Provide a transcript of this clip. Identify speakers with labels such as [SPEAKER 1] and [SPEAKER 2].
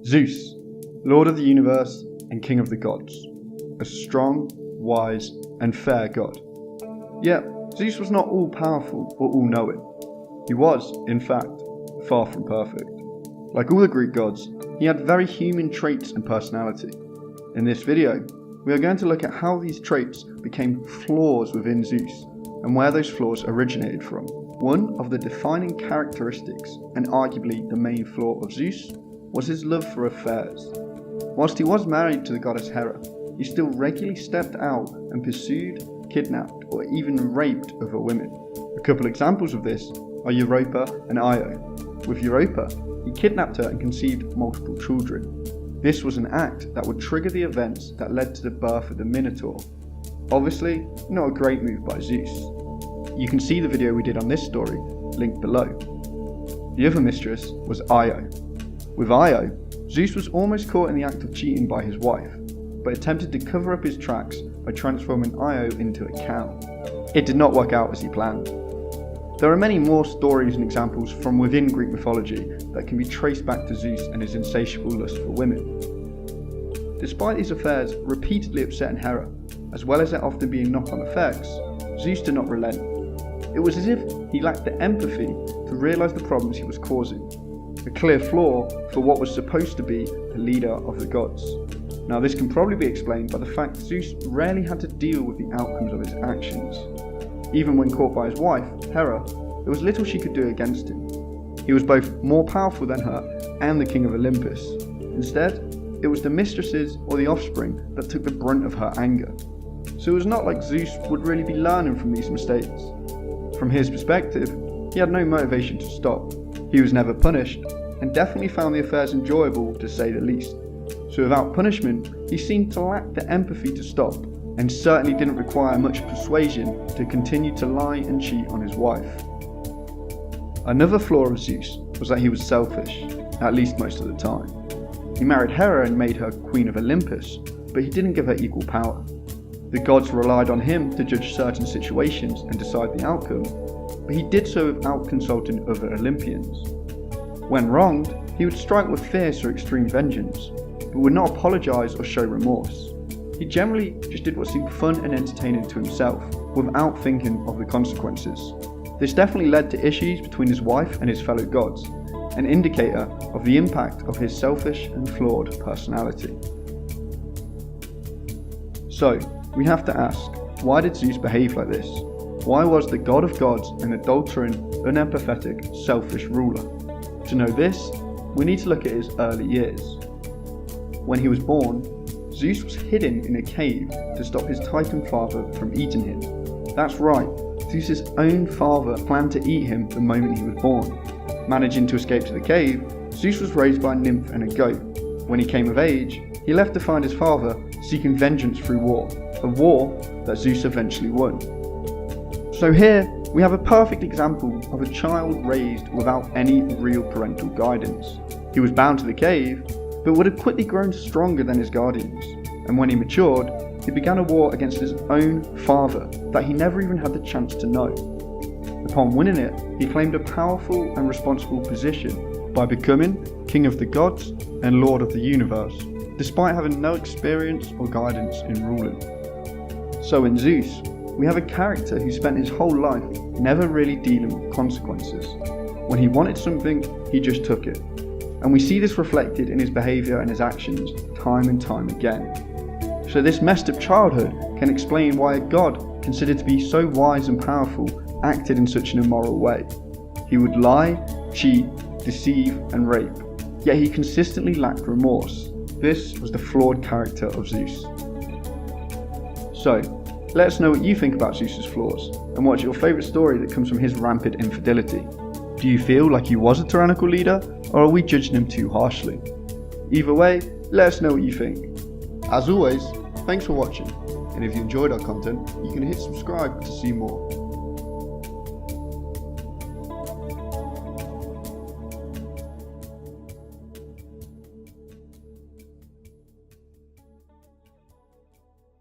[SPEAKER 1] Zeus, Lord of the universe and King of the gods, a strong, wise and fair god. Yet, Zeus was not all-powerful or all-knowing. He was, in fact, far from perfect. Like all the Greek gods, he had very human traits and personality. In this video, we are going to look at how these traits became flaws within Zeus and where those flaws originated from. One of the defining characteristics, and arguably the main flaw of Zeus, was his love for affairs. Whilst he was married to the goddess Hera, he still regularly stepped out and pursued, kidnapped, or even raped other women. A couple examples of this are Europa and Io. With Europa, he kidnapped her and conceived multiple children. This was an act that would trigger the events that led to the birth of the Minotaur. Obviously, not a great move by Zeus. You can see the video we did on this story, linked below. The other mistress was Io. With Io, Zeus was almost caught in the act of cheating by his wife, but attempted to cover up his tracks by transforming Io into a cow. It did not work out as he planned. There are many more stories and examples from within Greek mythology that can be traced back to Zeus and his insatiable lust for women. Despite these affairs repeatedly upsetting Hera, as well as there often being knock-on effects, Zeus did not relent. It was as if he lacked the empathy to realise the problems he was causing, a clear flaw for what was supposed to be the leader of the gods. Now this can probably be explained by the fact Zeus rarely had to deal with the outcomes of his actions. Even when caught by his wife, Hera, there was little she could do against him. He was both more powerful than her and the king of Olympus. Instead, it was the mistresses or the offspring that took the brunt of her anger. So it was not like Zeus would really be learning from these mistakes. From his perspective, he had no motivation to stop. He was never punished, and definitely found the affairs enjoyable to say the least. So without punishment, he seemed to lack the empathy to stop, and certainly didn't require much persuasion to continue to lie and cheat on his wife. Another flaw of Zeus was that he was selfish, at least most of the time. He married Hera and made her Queen of Olympus, but he didn't give her equal power. The gods relied on him to judge certain situations and decide the outcome, but he did so without consulting other Olympians. When wronged, he would strike with fierce or extreme vengeance, but would not apologise or show remorse. He generally just did what seemed fun and entertaining to himself, without thinking of the consequences. This definitely led to issues between his wife and his fellow gods, an indicator of the impact of his selfish and flawed personality. So, we have to ask, why did Zeus behave like this? Why was the god of gods an adulterine, unempathetic, selfish ruler? To know this, we need to look at his early years. When he was born, Zeus was hidden in a cave to stop his Titan father from eating him. That's right, Zeus's own father planned to eat him the moment he was born. Managing to escape to the cave, Zeus was raised by a nymph and a goat. When he came of age, he left to find his father, seeking vengeance through war, a war that Zeus eventually won. So here, we have a perfect example of a child raised without any real parental guidance. He was bound to the cave, but would have quickly grown stronger than his guardians, and when he matured, he began a war against his own father that he never even had the chance to know. Upon winning it, he claimed a powerful and responsible position by becoming King of the gods and Lord of the universe, despite having no experience or guidance in ruling. So in Zeus, we have a character who spent his whole life never really dealing with consequences. When he wanted something, he just took it. And we see this reflected in his behaviour and his actions time and time again. So this messed up childhood can explain why a god considered to be so wise and powerful acted in such an immoral way. He would lie, cheat, deceive and rape, yet he consistently lacked remorse. This was the flawed character of Zeus. So, let us know what you think about Zeus's flaws, and what's your favourite story that comes from his rampant infidelity. Do you feel like he was a tyrannical leader, or are we judging him too harshly? Either way, let us know what you think. As always, thanks for watching, and if you enjoyed our content, you can hit subscribe to see more.